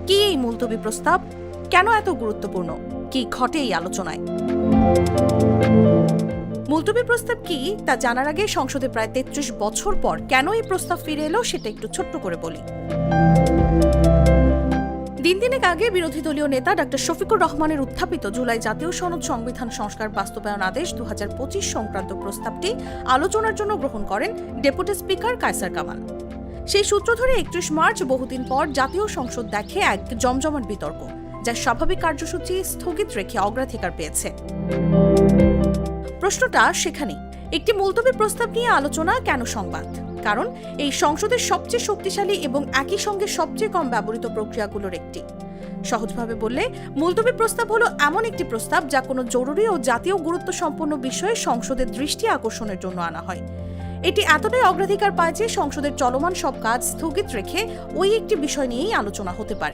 কি এই মুলতবি প্রস্তাব, কেন এত গুরুত্বপূর্ণ, কি ঘটে এই আলোচনায়? মুলতবি প্রস্তাব কি তা জানার আগে সংসদে প্রায় ৩৩ বছর পর কেন এই প্রস্তাব ফিরে এলো সেটা একটু ছোট্ট করে বলি। দিন আগে বিরোধী দলীয় নেতা ডক্টর শফিকুর রহমানের উত্থাপিত জুলাই জাতীয় সনদ সংবিধান সংস্কার বাস্তবায়ন আদেশ ২০২৫ সংক্রান্ত প্রস্তাবটি আলোচনার জন্য গ্রহণ করেন ডেপুটি স্পিকার কায়সার কামাল। সেই সূত্র ধরে ৩১ মার্চ বহুদিন পর জাতীয় সংসদ দেখে এক জমজমাট বিতর্ক, যা স্বাভাবিক কার্যসূচি স্থগিত রেখে অগ্রাধিকার পেয়েছে। প্রশ্নটা সেখানেই, একটি মুলতবি প্রস্তাব নিয়ে আলোচনা কেন সংবাদ? কারণ এই সংসদের সবচেয়ে শক্তিশালী এবং একই সঙ্গে সবচেয়ে কম ব্যবহৃত প্রক্রিয়াগুলোর একটি। সহজভাবে বললে, মুলতবি প্রস্তাব হলো এমন একটি প্রস্তাব যা কোনো জরুরি ও জাতীয় গুরুত্ব সম্পন্ন বিষয়ে সংসদের দৃষ্টি আকর্ষণের জন্য আনা হয়। এটি এতটাই অগ্রাধিকার পায় যে সংসদের চলমান সব কাজ স্থগিত রেখে ওই একটি বিষয় নিয়েই আলোচনা হতে পারে।